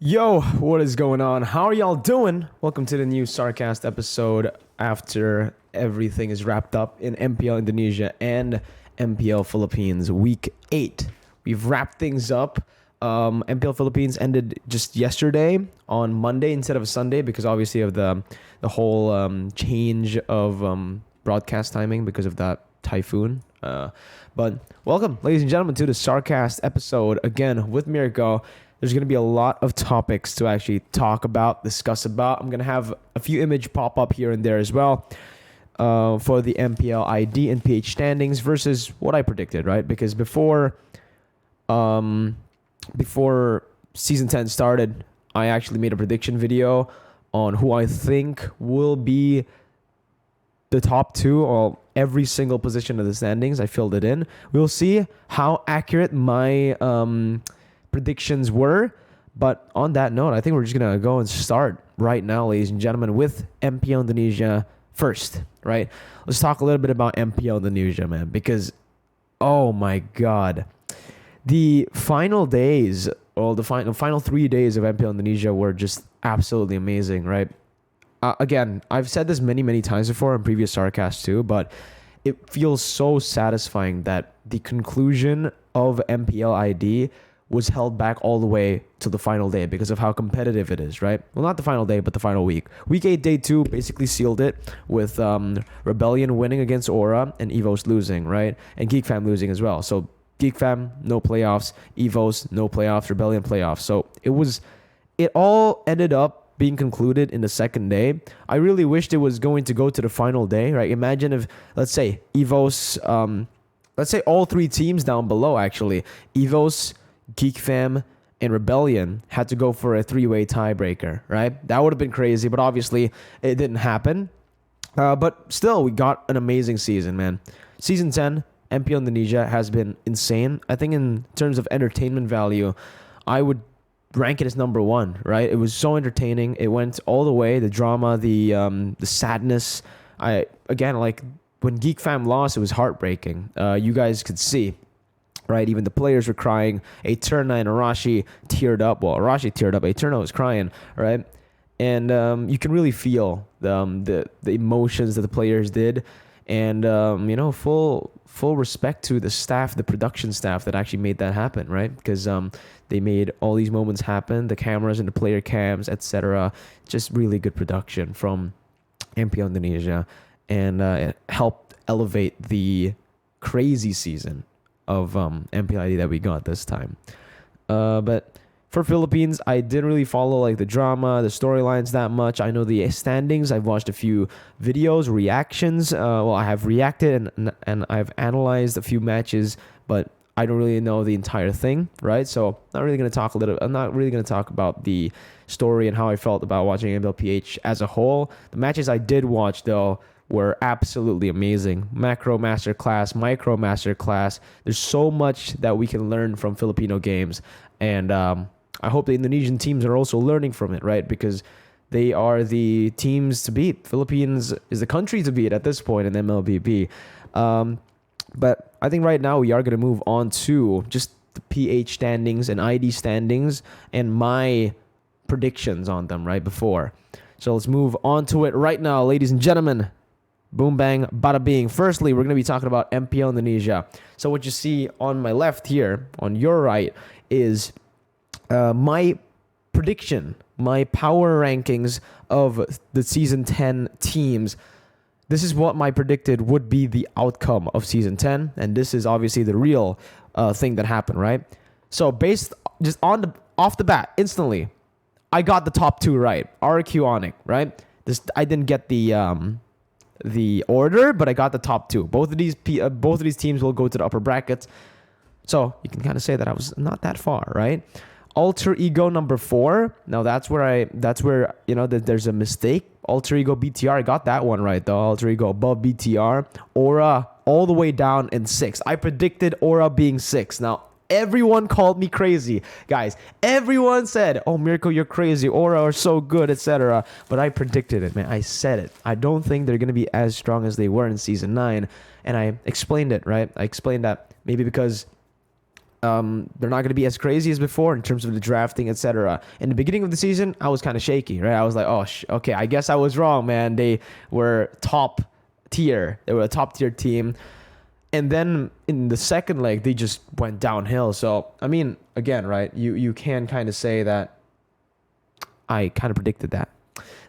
Yo, what is going on? How are y'all doing? Welcome to the new SarCAST episode after everything is wrapped up in MPL Indonesia and MPL Philippines week 8. We've wrapped things up. MPL Philippines ended just yesterday on Monday instead of Sunday because obviously of the whole change of broadcast timing because of that typhoon. But welcome, ladies and gentlemen, to the SarCAST episode again with Mirko. There's going to be a lot of topics to actually talk about, discuss about. I'm going to have a few images pop up here and there as well for the MPL ID and PH standings versus what I predicted, right? Because before season 10 started, I actually made a prediction video on who I think will be the top two or every single position of the standings. I filled it in. We'll see how accurate my predictions were, but on that note, I think we're just gonna go and start right now, ladies and gentlemen, with MPL Indonesia first, right? Let's talk a little bit about MPL Indonesia, man, because oh my god, the final days or the final 3 days of MPL Indonesia were just absolutely amazing, right? Again, I've said this many times before in previous SarCasts too, but it feels so satisfying that the conclusion of MPL ID was held back all the way to the final day because of how competitive it is, right? Well, not the final day, but the final week. Week 8, day 2 basically sealed it with Rebellion winning against Aura and EVOS losing, right? And Geek Fam losing as well. So Geek Fam, no playoffs. EVOS, no playoffs. Rebellion, playoffs. So it all ended up being concluded in the second day. I really wished it was going to go to the final day, right? Imagine if, let's say, EVOS, let's say all three teams down below, actually, EVOS, Geek Fam, and Rebellion had to go for a 3-way tiebreaker, right? That would have been crazy, but obviously it didn't happen. But still, we got an amazing season, man. Season 10, MPL Indonesia has been insane. I think in terms of entertainment value, I would rank it as number 1, right? It was so entertaining. It went all the way, the drama, the sadness. Again, like when Geek Fam lost, it was heartbreaking. You guys could see. Right, even the players were crying. Eterna and Arashi teared up. Well, Arashi teared up. Eterna was crying, right? And you can really feel the emotions that the players did, and full respect to the staff, the production staff that actually made that happen, right? Because they made all these moments happen. The cameras and the player cams, etc. Just really good production from MPL Indonesia, and it helped elevate the crazy season of MPL ID that we got this time. But for Philippines, I didn't really follow like the drama, the storylines that much. I know the standings. I've watched a few videos, reactions. I have reacted and I've analyzed a few matches, but I don't really know the entire thing, right? So I'm not really going to talk about the story and how I felt about watching MLPH as a whole. The matches I did watch, though, were absolutely amazing. Macro masterclass, micro masterclass. There's so much that we can learn from Filipino games, and I hope the Indonesian teams are also learning from it, right? Because they are the teams to beat. Philippines is the country to beat at this point in MLBB. But I think right now we are going to move on to just the PH standings and ID standings and my predictions on them right before. So let's move on to it right now, ladies and gentlemen. Boom, bang, bada bing. Firstly, we're going to be talking about MPL Indonesia. So what you see on my left here, on your right, is my prediction, my power rankings of the Season 10 teams. This is what my predicted would be the outcome of Season 10. And this is obviously the real thing that happened, right? So based just off the bat, instantly, I got the top 2 right. RQ Onic, right? I didn't get the order, but I got the top 2. Both of these teams will go to the upper brackets, so you can kind of say that I was not that far, right? Alter Ego number 4. Now that's where there's a mistake. Alter Ego BTR, I got that one right though. Alter Ego above BTR. Aura all the way down in 6. I predicted Aura being 6. Now everyone called me crazy, guys. Everyone said, "Oh, Mirko, you're crazy. Aura are so good, etc." But I predicted it, man. I said it. I don't think they're gonna be as strong as they were in Season 9, and I explained it, right? I explained that maybe because They're not going to be as crazy as before in terms of the drafting, etc. In the beginning of the season, I was kind of shaky, right? I was like, oh, okay, I guess I was wrong, man. They were top tier. They were a top tier team. And then in the second leg, they just went downhill. So, I mean, again, right, you can kind of say that I kind of predicted that.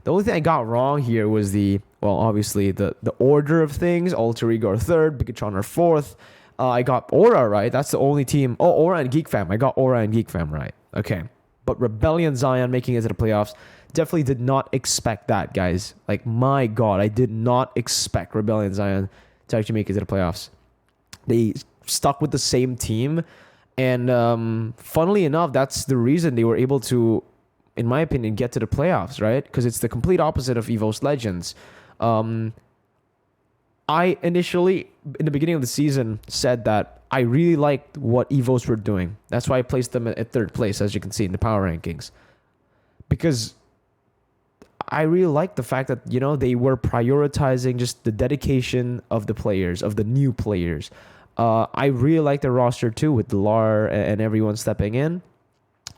The only thing I got wrong here was obviously the order of things. Alter Ego are third, Bigatron are fourth. I got Aura right. That's the only team. Oh, Aura and Geek Fam. I got Aura and Geek Fam right. Okay. But Rebellion Zion making it to the playoffs. Definitely did not expect that, guys. Like, my God, I did not expect Rebellion Zion to actually make it to the playoffs. They stuck with the same team. And funnily enough, that's the reason they were able to, in my opinion, get to the playoffs, right? Because it's the complete opposite of EVOS Legends. I initially, in the beginning of the season, said that I really liked what EVOS were doing. That's why I placed them at third place, as you can see in the power rankings. Because I really liked the fact that, they were prioritizing just the dedication of the players, of the new players. I really liked the roster too, with Lar and everyone stepping in.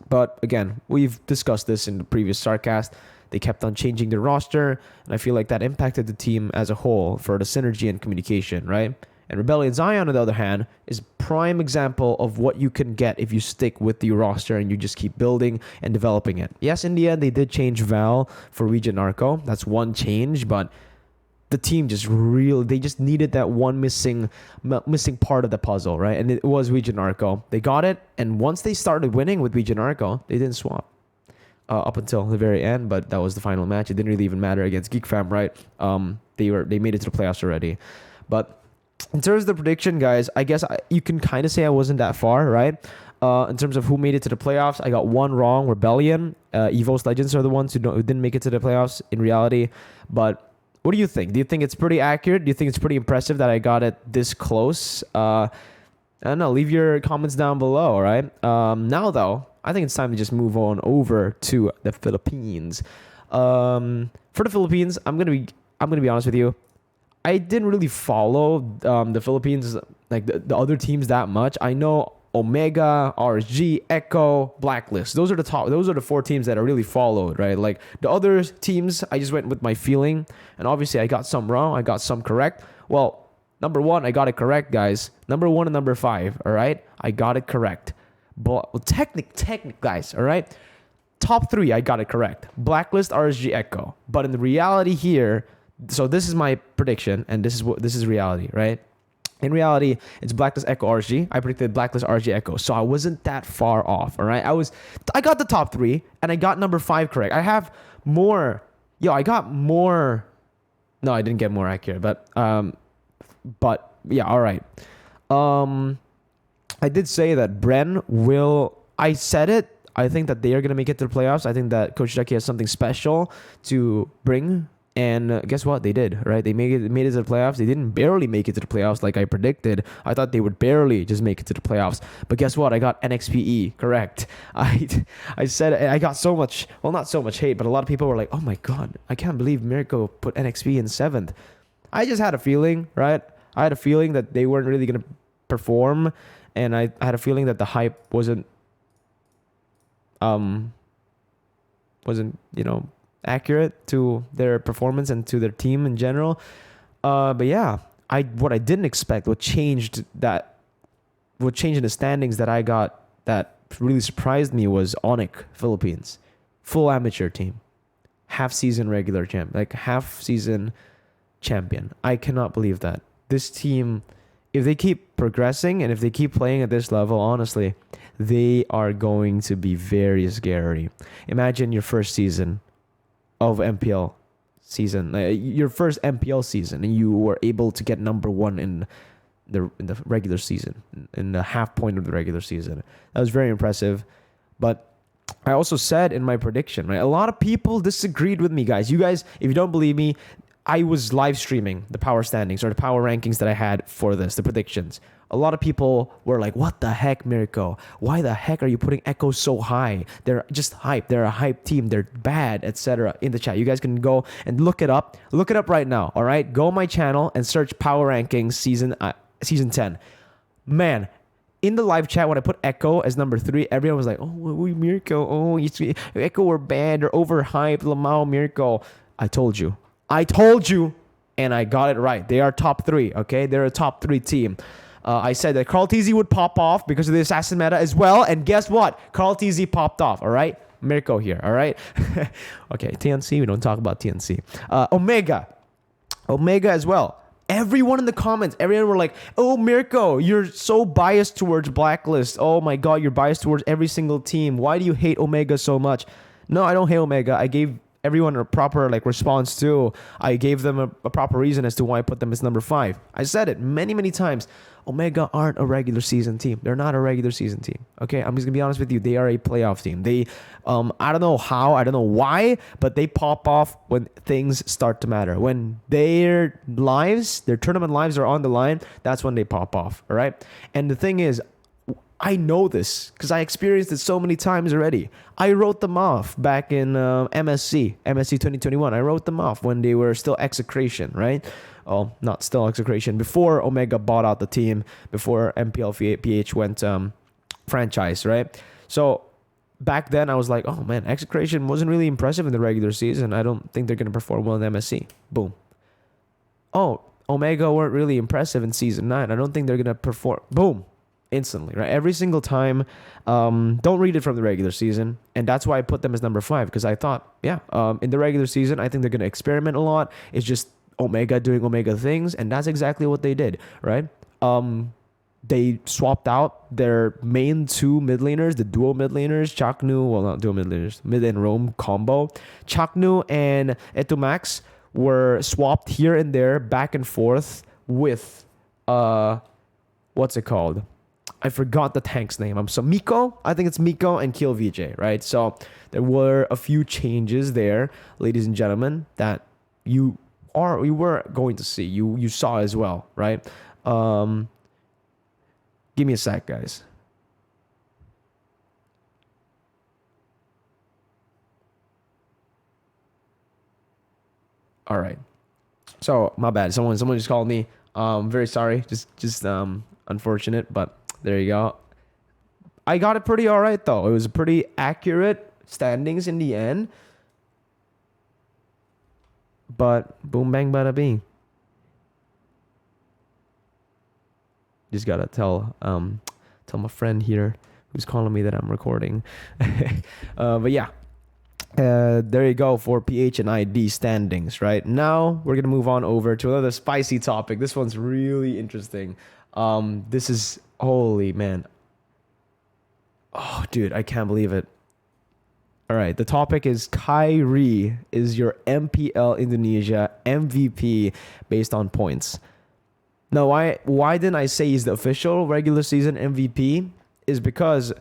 But again, we've discussed this in the previous SarCAST. They kept on changing the roster, and I feel like that impacted the team as a whole for the synergy and communication, right? And Rebellion Zion, on the other hand, is prime example of what you can get if you stick with the roster and you just keep building and developing it. Yes, in the end, they did change Val for Region Narco. That's one change, but the team they just needed that one missing part of the puzzle, right? And it was Region Narco. They got it, and once they started winning with Region Narco, they didn't swap. Up until the very end, but that was the final match. It didn't really even matter against Geek Fam, right? They made it to the playoffs already. But in terms of the prediction, guys, I guess you can kind of say I wasn't that far, right? In terms of who made it to the playoffs, I got one wrong. Rebellion, EVOS Legends are the ones who didn't make it to the playoffs in reality. But what do you think? Do you think it's pretty accurate? Do you think it's pretty impressive that I got it this close? I don't know. Leave your comments down below, all right? Now, though, I think it's time to just move on over to the Philippines. For the Philippines, I'm gonna be honest with you. I didn't really follow the Philippines, like the other teams, that much. I know Omega, RSG, Echo, Blacklist. Those are the four teams that I really followed, right? Like the other teams, I just went with my feeling, and obviously I got some wrong, I got some correct. Well, number one, I got it correct, guys. Number 1 and number 5, all right? I got it correct. Technic, guys, all right? Top 3, I got it correct. Blacklist, RSG, Echo. But in the reality here, so this is my prediction, and this is reality, right? In reality, it's Blacklist, Echo, RSG. I predicted Blacklist, RSG, Echo. So I wasn't that far off, all right? I got the top 3, and I got number 5 correct. I have more. I got more. No, I didn't get more accurate, but yeah, all right. I did say that Bren will. I said it. I think that they are going to make it to the playoffs. I think that Coach Ducky has something special to bring. And guess what? They did, right? They made it to the playoffs. They didn't barely make it to the playoffs like I predicted. I thought they would barely just make it to the playoffs. But guess what? I got NXPE correct. I said I got so much, well, not so much hate, but a lot of people were like, oh my God, I can't believe Mirko put NXP in 7th. I just had a feeling, right? I had a feeling that they weren't really going to perform. And I had a feeling that the hype wasn't accurate to their performance and to their team in general. But yeah, what I didn't expect, what changed in the standings that I got that really surprised me was Onyx Philippines, full amateur team, half season champion. I cannot believe that this team, if they keep progressing and if they keep playing at this level, honestly, they are going to be very scary. Imagine your first season of MPL season, your first MPL season, and you were able to get number 1 in the regular season, in the half point of the regular season. That was very impressive. But I also said in my prediction, right? A lot of people disagreed with me, guys. You guys, if you don't believe me, I was live streaming the power standings or the power rankings that I had for the predictions. A lot of people were like, what the heck, Mirko? Why the heck are you putting Echo so high? They're just hype. They're a hype team. They're bad, etc. In the chat. You guys can go and look it up. Look it up right now, all right? Go on my channel and search power rankings season 10. Man, in the live chat, when I put Echo as number 3, everyone was like, "Oh, we Mirko. Oh, Echo were bad or overhyped. Lamau, Mirko." I told you, and I got it right. They are top 3. Okay, they're a top 3 team. I said that Carl TZ would pop off because of the assassin meta as well, and guess what? Carl TZ popped off. All right, Mirko here. All right. Okay, TNC. We don't talk about TNC. Omega as well. Everyone in the comments, everyone were like, "Oh, Mirko, you're so biased towards Blacklist. Oh my God, you're biased towards every single team. Why do you hate Omega so much?" No, I don't hate Omega. I gave everyone a proper response too. I gave them a proper reason as to why I put them as number 5. I said it many times. Omega aren't a regular season team. They're not a regular season team. Okay, I'm just gonna be honest with you. They are a playoff team. They, I don't know how, I don't know why, but they pop off when things start to matter. When their tournament lives are on the line, that's when they pop off. All right. And the thing is, I know this because I experienced it so many times already. I wrote them off back in MSC 2021. I wrote them off when they were still execration, right? Oh, not still execration. Before Omega bought out the team, before MPL PH went franchise, right? So back then I was like, oh man, execration wasn't really impressive in the regular season. I don't think they're going to perform well in MSC. Boom. Oh, Omega weren't really impressive in season 9. I don't think they're going to perform. Boom. Instantly, right? Every single time. Don't read it from the regular season. And that's why I put them as number 5, because I thought, yeah, in the regular season, I think they're going to experiment a lot. It's just Omega doing Omega things, and that's exactly what they did, right? They swapped out their main 2 mid laners, the duo mid laners, Chaknu, well, not duo mid laners, mid and roam combo. Chaknu and Etumax were swapped here and there, back and forth with, what's it called? I forgot the tank's name. Mirko. I think it's Mirko and Kill VJ, right? So there were a few changes there, ladies and gentlemen, that you were going to see. You saw as well, right? Give me a sec, guys. All right. So my bad. Someone just called me. Very sorry. Just unfortunate, but there you go. I got it pretty all right though. It was a pretty accurate standings in the end. But boom bang bada bing. Just gotta tell my friend here who's calling me that I'm recording. But yeah. There you go for PH and ID standings, right? Now we're gonna move on over to another spicy topic. This one's really interesting. This is, holy man. Oh, dude, I can't believe it. All right, the topic is KAIRI is your MPL Indonesia MVP based on points. Now, why didn't I say he's the official regular season MVP? Is because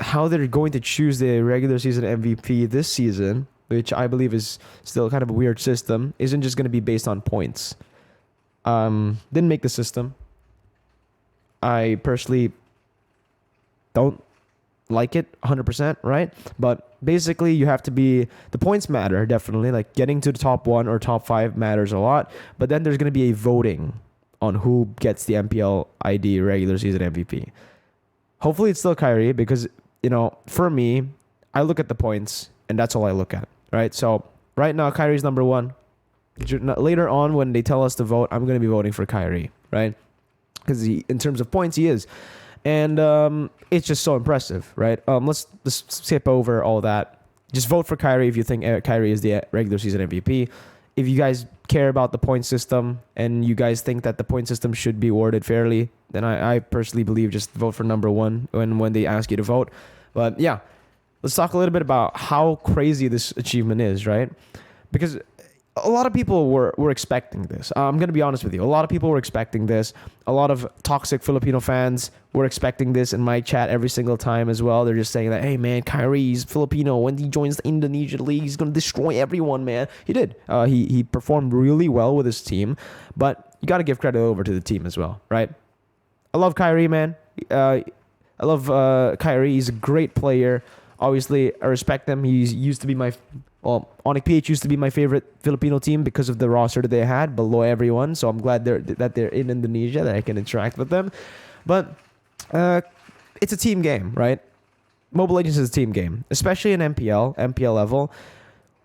how they're going to choose the regular season MVP this season, which I believe is still kind of a weird system, isn't just going to be based on points. Didn't make the system. I personally don't like it 100%, right? But basically you have to be, the points matter definitely, like getting to the top 1 or top 5 matters a lot, but then there's going to be a voting on who gets the MPL ID regular season MVP. Hopefully it's still KAIRI because, you know, for me, I look at the points and that's all I look at, right? So right now KAIRI's number 1. Later on when they tell us to vote, I'm going to be voting for KAIRI, right? Because in terms of points, he is. And it's just so impressive, right? Let's skip over all that. Just vote for KAIRI if you think KAIRI is the regular season MVP. If you guys care about the point system and you guys think that the point system should be awarded fairly, then I personally believe just vote for number 1 when they ask you to vote. But yeah, let's talk a little bit about how crazy this achievement is, right? Because a lot of people were expecting this. I'm going to be honest with you. A lot of people were expecting this. A lot of toxic Filipino fans were expecting this in my chat every single time as well. They're just saying that, hey, man, KAIRI's Filipino. When he joins the Indonesia League, he's going to destroy everyone, man. He did. He performed really well with his team. But you got to give credit over to the team as well, right? I love KAIRI, man. I love KAIRI. He's a great player. Obviously, I respect him. He used to be Onyx PH used to be my favorite Filipino team because of the roster that they had below everyone. So I'm glad that they're in Indonesia, that I can interact with them. But it's a team game, right? Mobile Legends is a team game, especially in MPL level.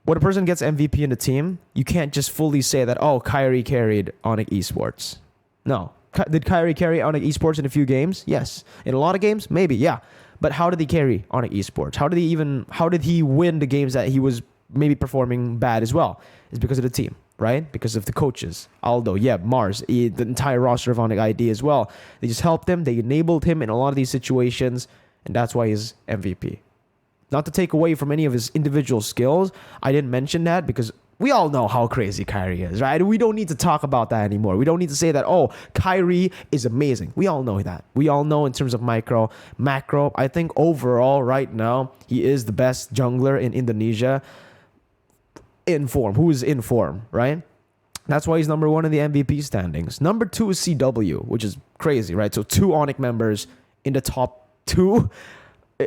When a person gets MVP in the team, you can't just fully say that, oh, KAIRI carried Onyx Esports. No. Did KAIRI carry Onyx Esports in a few games? Yes. In a lot of games? Maybe, yeah. But how did he carry Onyx Esports? How did he win the games that he was maybe performing bad as well? It's because of the team, right? Because of the coaches. Aldo, yeah, Mars, the entire roster of Onyx ID as well. They just helped him. They enabled him in a lot of these situations, and that's why he's MVP. Not to take away from any of his individual skills. I didn't mention that because we all know how crazy KAIRI is, right? We don't need to talk about that anymore. We don't need to say that, oh, KAIRI is amazing. We all know that. We all know in terms of macro. I think overall right now, he is the best jungler in Indonesia in form. Who is in form, right? That's why he's number 1 in the MVP standings. Number 2 is CW, which is crazy, right? So 2 Onyx members in the top 2.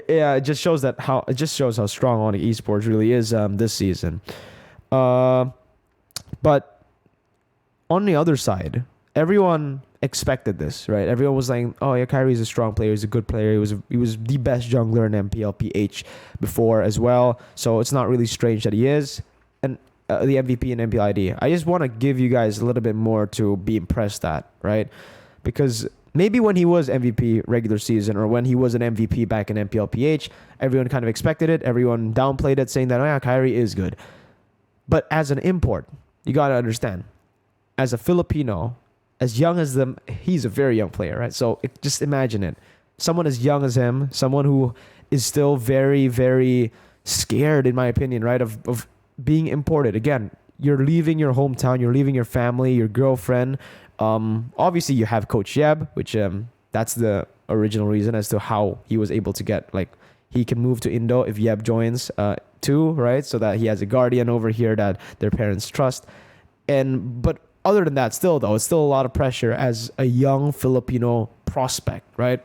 Yeah, it just shows how strong Onyx Esports really is this season. But on the other side, everyone expected this, right? Everyone was saying, "Oh yeah, KAIRI is a strong player. He's a good player. He was the best jungler in MPL PH before as well. So it's not really strange that he is and the MVP in MPL ID." I just want to give you guys a little bit more to be impressed at, right? Because maybe when he was MVP regular season or when he was an MVP back in MPL PH, everyone kind of expected it. Everyone downplayed it, saying that, oh yeah, KAIRI is good. But as an import, you got to understand, as a Filipino, as young as them, he's a very young player, right? So just imagine it. Someone as young as him, someone who is still very, very scared, in my opinion, right, of being imported. Again, you're leaving your hometown, you're leaving your family, your girlfriend. Obviously, you have Coach Yeb, which that's the original reason as to how he was able to get, like, he can move to Indo if Yeb joins too, right? So that he has a guardian over here that their parents trust. But other than that, still though, it's still a lot of pressure as a young Filipino prospect, right?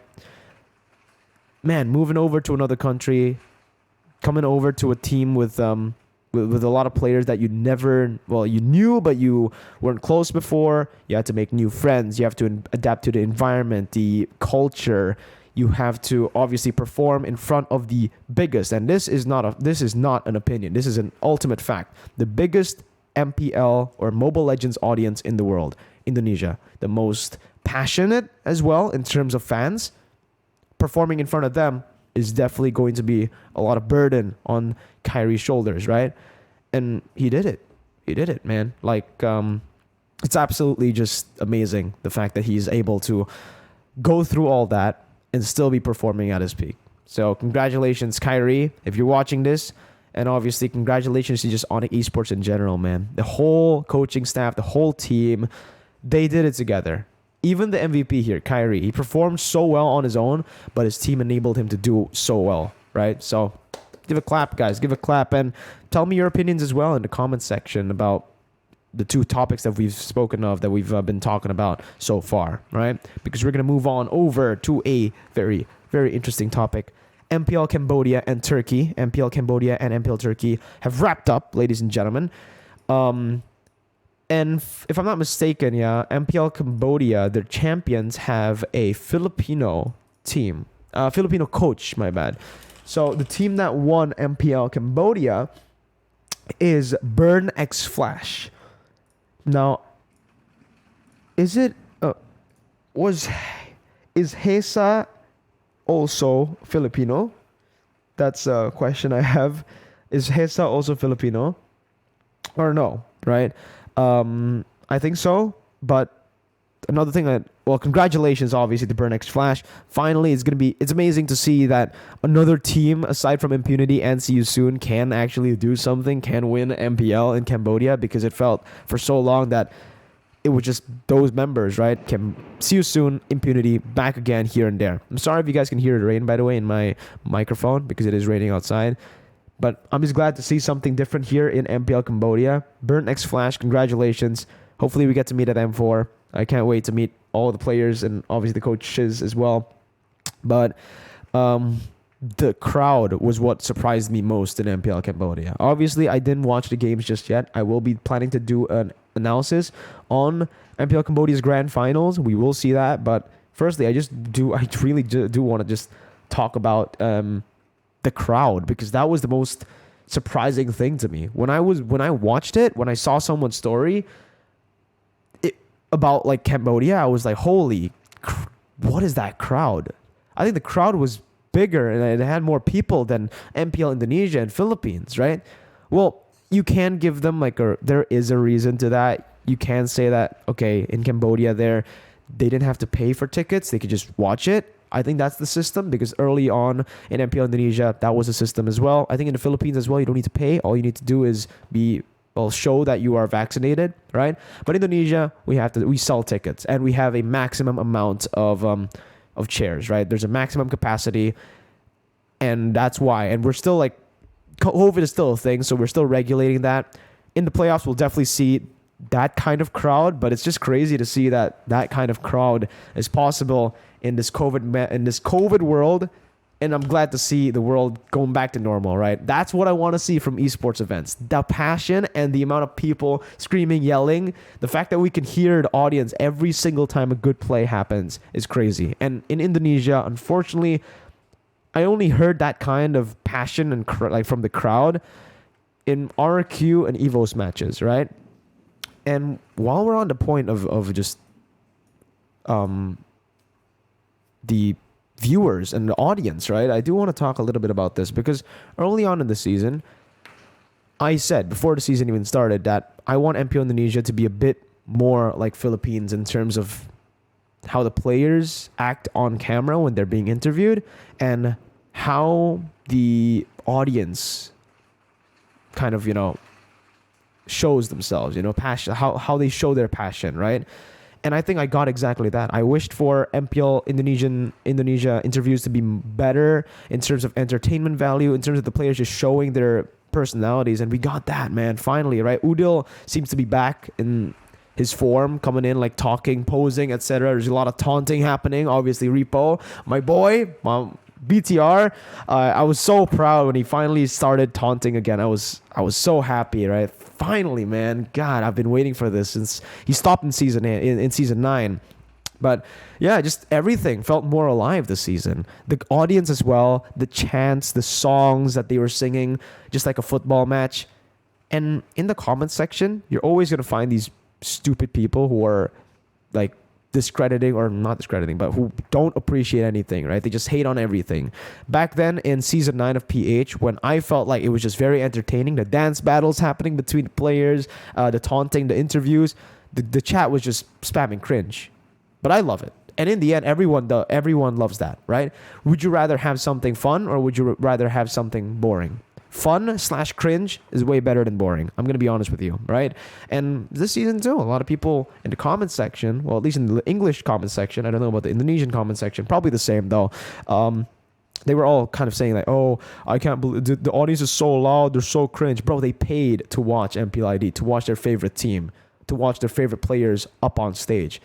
Man, moving over to another country, coming over to a team with a lot of players that you knew, but you weren't close before. You had to make new friends. You have to adapt to the environment, the culture. You have to obviously perform in front of the biggest, and this is not an opinion. This is an ultimate fact. The biggest MPL or Mobile Legends audience in the world, Indonesia. The most passionate as well in terms of fans. Performing in front of them is definitely going to be a lot of burden on KAIRI's shoulders, right? And he did it. He did it, man. Like, it's absolutely just amazing, the fact that he's able to go through all that and still be performing at his peak. So congratulations, KAIRI, if you're watching this. And obviously, congratulations to just Onyx Esports in general, man. The whole coaching staff, the whole team, they did it together. Even the MVP here, KAIRI, he performed so well on his own, but his team enabled him to do so well, right? So give a clap, guys. Give a clap. And tell me your opinions as well in the comment section about the 2 topics that we've spoken of, that we've been talking about so far, right? Because we're going to move on over to a very, very interesting topic. MPL Cambodia and Turkey. MPL Cambodia and MPL Turkey have wrapped up, ladies and gentlemen. And if I'm not mistaken, yeah, MPL Cambodia, their champions have a Filipino team. Filipino coach, my bad. So the team that won MPL Cambodia is Burn X Flash. Now, is Hesa also Filipino? That's a question I have. Is Hesa also Filipino? Or no, right? I think so. But another thing congratulations obviously to Burn X Flash. Finally, it's amazing to see that another team aside from Impunity and See You Soon can actually do something, can win MPL in Cambodia, because it felt for so long that it was just those members, right? See You Soon, Impunity, back again here and there. I'm sorry if you guys can hear the rain, by the way, in my microphone, because it is raining outside. But I'm just glad to see something different here in MPL Cambodia. Burn X Flash, congratulations. Hopefully we get to meet at M4. I can't wait to meet all the players and obviously the coaches as well. But the crowd was what surprised me most in MPL Cambodia. Obviously, I didn't watch the games just yet. I will be planning to do an analysis on MPL Cambodia's grand finals. We will see that. But firstly, I really do want to just talk about the crowd, because that was the most surprising thing to me when I watched it. When I saw someone's story about like Cambodia, I was like, holy, what is that crowd? I think the crowd was bigger and it had more people than MPL Indonesia and Philippines, right? Well, you can give them there is a reason to that. You can say that, okay, in Cambodia they didn't have to pay for tickets. They could just watch it. I think that's the system, because early on in MPL Indonesia, that was a system as well. I think in the Philippines as well, you don't need to pay. All you need to do is show that you are vaccinated, right? But Indonesia, we sell tickets, and we have a maximum amount of chairs, right? There's a maximum capacity, and that's why. And we're still COVID is still a thing, so we're still regulating that. In the playoffs, we'll definitely see that kind of crowd, but it's just crazy to see that kind of crowd is possible in this COVID world. And I'm glad to see the world going back to normal, right? That's what I want to see from esports events. The passion and the amount of people screaming, yelling. The fact that we can hear the audience every single time a good play happens is crazy. And in Indonesia, unfortunately, I only heard that kind of passion and from the crowd in RQ and EVOS matches, right? And while we're on the point of just the viewers and the audience, right? I do want to talk a little bit about this, because early on in the season, I said before the season even started that I want MPL Indonesia to be a bit more like Philippines in terms of how the players act on camera when they're being interviewed, and how the audience kind of, shows themselves, passion, how they show their passion, right? And I think I got exactly that. I wished for MPL Indonesia interviews to be better in terms of entertainment value, in terms of the players just showing their personalities, and we got that, man, finally, right? Udil seems to be back in his form, coming in, talking, posing, etc. There's a lot of taunting happening. Obviously, Repo, my boy, BTR, I was so proud when he finally started taunting again. I was so happy, right? Finally, man. God, I've been waiting for this since he stopped in season 9. But yeah, just everything felt more alive this season. The audience as well, the chants, the songs that they were singing, just like a football match. And in the comment section, you're always going to find these stupid people who are discrediting, or not discrediting, but who don't appreciate anything, right? They just hate on everything. Back then in season 9 of PH, when I felt like it was just very entertaining, the dance battles happening between the players, the taunting, the interviews, the chat was just spamming cringe. But I love it. And in the end, everyone loves that, right? Would you rather have something fun, or would you rather have something boring? Fun/cringe is way better than boring. I'm going to be honest with you, right? And this season too, a lot of people in the comment section, well, at least in the English comment section, I don't know about the Indonesian comment section, probably the same though. They were all kind of saying oh, I can't believe the audience is so loud, they're so cringe. Bro, they paid to watch MPL ID, to watch their favorite team, to watch their favorite players up on stage.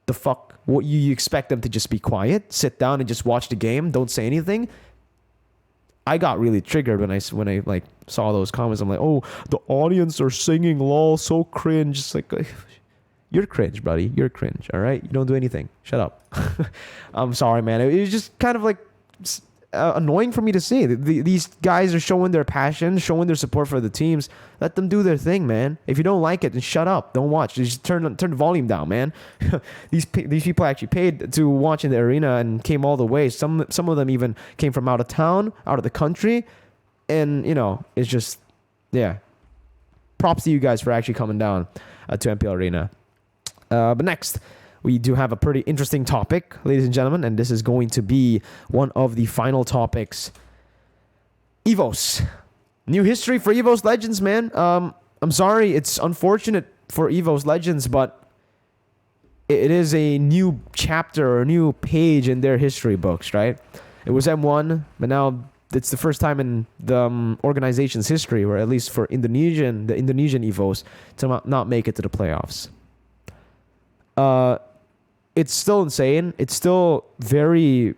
The fuck? What, you expect them to just be quiet, sit down and just watch the game, don't say anything? I got really triggered when I saw those comments. I'm like, oh, the audience are singing, lol, so cringe. It's like, you're cringe, buddy. You're cringe, all right? You don't do anything. Shut up. I'm sorry, man. It was just kind of annoying for me to see. These guys are showing their passion, showing their support for the teams. Let them do their thing, man. If you don't like it, then shut up. Don't watch. Just turn the volume down, man. These people actually paid to watch in the arena and came all the way. Some of them even came from out of town, out of the country, and it's just, yeah. Props to you guys for actually coming down to MPL Arena. But next, we do have a pretty interesting topic, ladies and gentlemen, and this is going to be one of the final topics. EVOS. New history for EVOS Legends, man. I'm sorry, it's unfortunate for EVOS Legends, but it is a new chapter or a new page in their history books, right? It was M1, but now it's the first time in the organization's history, or at least for the Indonesian EVOS, to not make it to the playoffs. It's still insane. It's still very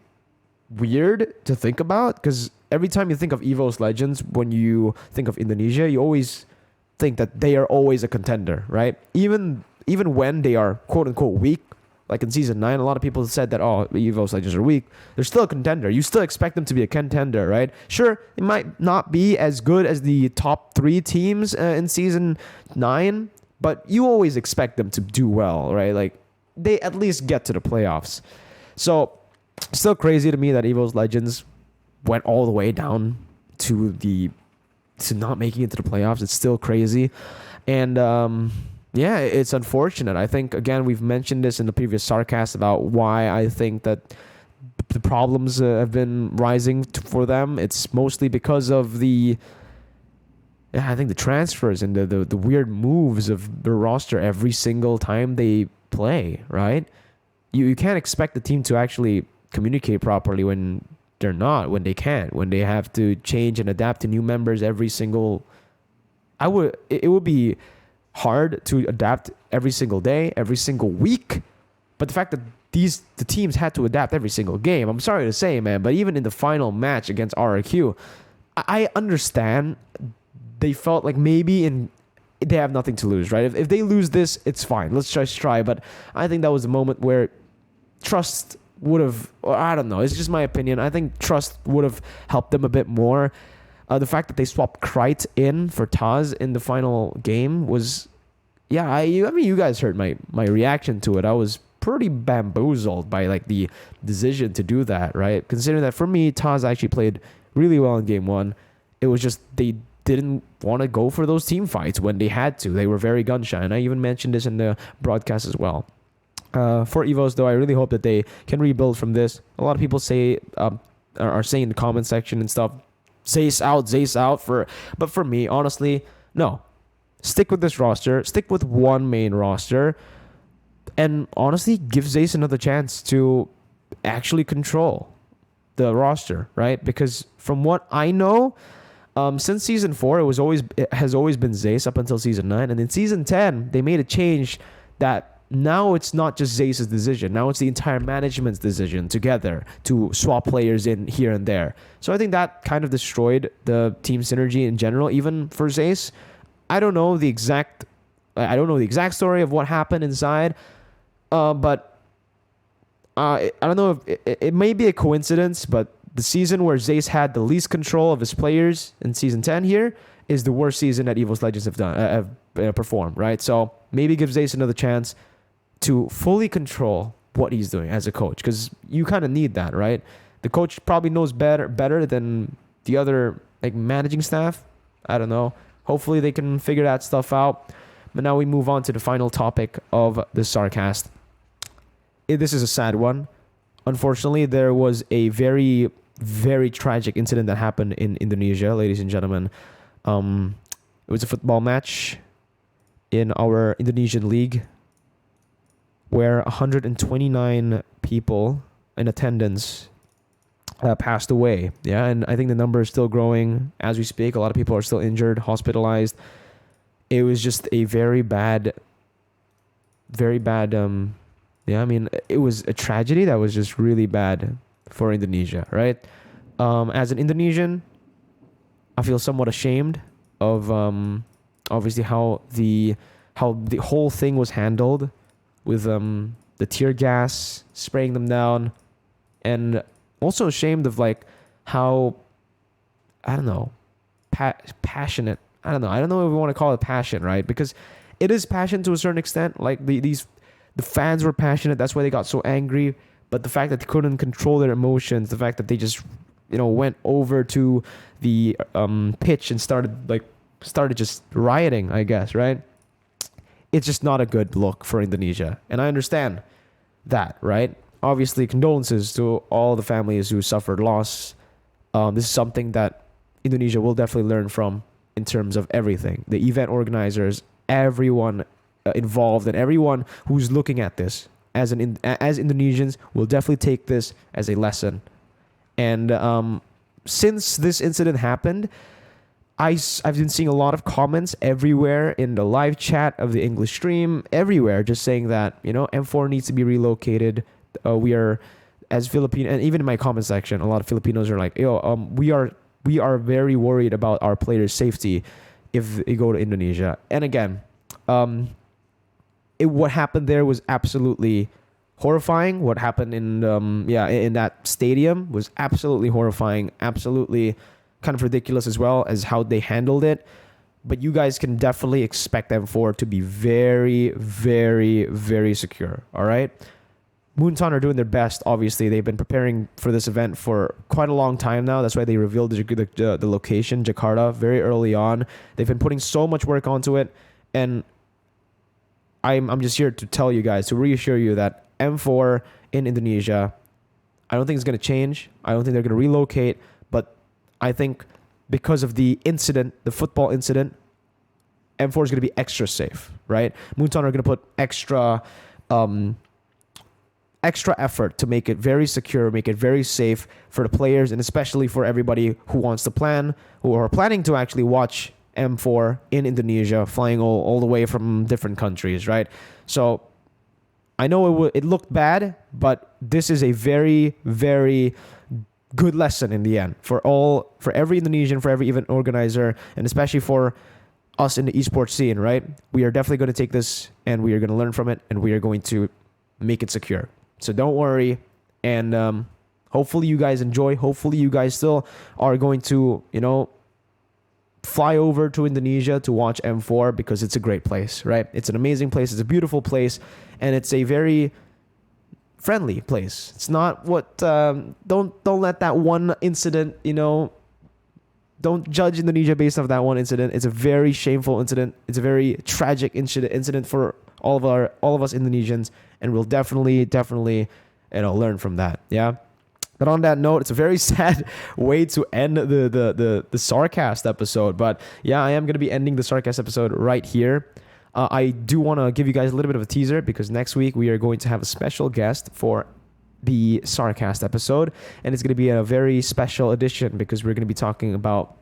weird to think about, because every time you think of EVOS Legends, when you think of Indonesia, you always think that they are always a contender, right? Even when they are quote unquote weak, like in season 9, a lot of people said that, oh, the EVOS Legends are weak. They're still a contender. You still expect them to be a contender, right? Sure, it might not be as good as the top 3 teams in season 9, but you always expect them to do well, right? Like, they at least get to the playoffs. So, still crazy to me that EVOS Legends went all the way down to not making it to the playoffs. It's still crazy. And, yeah, it's unfortunate. I think, again, we've mentioned this in the previous SarCAST about why I think that the problems have been rising for them. It's mostly because of the transfers and the weird moves of the roster every single time they play, right? You can't expect the team to actually communicate properly when when they can't, when they have to change and adapt to new members every single... It would be hard to adapt every single day, every single week, but the fact that the teams had to adapt every single game, I'm sorry to say, man, but even in the final match against RRQ, I understand they felt like maybe they have nothing to lose, right? If they lose this, it's fine. Let's just try. But I think that was the moment where trust would have, or I don't know, it's just my opinion. I think trust would have helped them a bit more. The fact that they swapped Krite in for Taz in the final game was, yeah, I mean, you guys heard my reaction to it. I was pretty bamboozled by like the decision to do that, right? Considering that for me, Taz actually played really well in game 1. It was just they didn't want to go for those team fights when they had to. They were very gun-shy, and I even mentioned this in the broadcast as well. For EVOS, though, I really hope that they can rebuild from this. A lot of people say are saying in the comment section and stuff, Zayce out. But for me, honestly, no. Stick with this roster. Stick with one main roster. And honestly, give Zayce another chance to actually control the roster, right? Because from what I know, since season 4, it has always been Zayce up until season 9. And in season 10, they made a change that now it's not just Zayce's decision. Now it's the entire management's decision together to swap players in here and there. So I think that kind of destroyed the team synergy in general, even for Zayce. I don't know the exact story of what happened inside, but I don't know if it may be a coincidence, but the season where Zayce had the least control of his players in season 10 here is the worst season that EVOS Legends have performed, right? So maybe give Zayce another chance to fully control what he's doing as a coach, because you kind of need that, right? The coach probably knows better than the other like managing staff. I don't know. Hopefully they can figure that stuff out. But now we move on to the final topic of the SarCAST. This is a sad one. Unfortunately, there was a very, very tragic incident that happened in Indonesia, ladies and gentlemen. It was a football match in our Indonesian league where 129 people in attendance passed away. Yeah, and I think the number is still growing as we speak. A lot of people are still injured, hospitalized. It was just a very bad. Yeah, I mean, it was a tragedy that was just really bad for Indonesia, right? As an Indonesian, I feel somewhat ashamed of obviously how the whole thing was handled, with the tear gas spraying them down, and also ashamed of like how, I don't know, passionate. I don't know if we want to call it passion, right? Because it is passion to a certain extent. Like the fans were passionate. That's why they got so angry. But the fact that they couldn't control their emotions, the fact that they just, went over to the pitch and started just rioting, I guess, right? It's just not a good look for Indonesia. And I understand that, right? Obviously, condolences to all the families who suffered loss. This is something that Indonesia will definitely learn from in terms of everything. The event organizers, everyone involved, and everyone who's looking at this as Indonesians will definitely take this as a lesson. And since this incident happened, I've been seeing a lot of comments everywhere in the live chat of the English stream, everywhere, just saying that M4 needs to be relocated. We are, as Filipino, and even in my comment section, a lot of Filipinos are like, we are very worried about our players' safety if they go to Indonesia. And again, what happened there was absolutely horrifying. What happened in in that stadium was absolutely horrifying, absolutely kind of ridiculous as well as how they handled it. But you guys can definitely expect M4 to be very, very, very secure. All right. Moonton are doing their best. Obviously, they've been preparing for this event for quite a long time now. That's why they revealed the location, Jakarta, very early on. They've been putting so much work onto it, and I'm just here to tell you guys, to reassure you that M4 in Indonesia, I don't think it's going to change. I don't think they're going to relocate, but I think because of the incident, the football incident, M4 is going to be extra safe, right? Moonton are going to put extra effort to make it very secure, make it very safe for the players, and especially for everybody who wants to plan, who are planning to actually watch M4 in Indonesia, flying all the way from different countries, right? So I know it looked bad, but this is a very, very good lesson in the end for every Indonesian, for every event organizer, and especially for us in the esports scene, right? We are definitely going to take this and we are going to learn from it, and we are going to make it secure. So don't worry, and hopefully you guys enjoy. Hopefully you guys still are going to, fly over to Indonesia to watch M4, because it's a great place, right? It's an amazing place. It's a beautiful place, and it's a very friendly place. It's not what don't let that one incident, don't judge Indonesia based off that one incident. It's a very shameful incident. It's a very tragic incident for all of us Indonesians, and we'll definitely learn from that. Yeah. But on that note, it's a very sad way to end the SarCAST episode. But yeah, I am going to be ending the SarCAST episode right here. I do want to give you guys a little bit of a teaser, because next week we are going to have a special guest for the SarCAST episode. And it's going to be a very special edition, because we're going to be talking about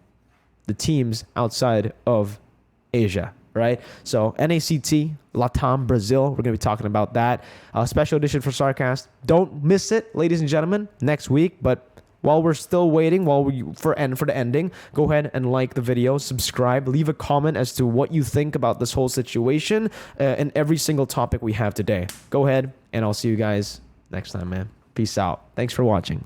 the teams outside of Asia. Right? So NACT, Latam, Brazil, we're going to be talking about that. Special edition for SarCAST. Don't miss it, ladies and gentlemen, next week. But while we're still waiting, for the ending, go ahead and like the video, subscribe, leave a comment as to what you think about this whole situation and every single topic we have today. Go ahead, and I'll see you guys next time, man. Peace out. Thanks for watching.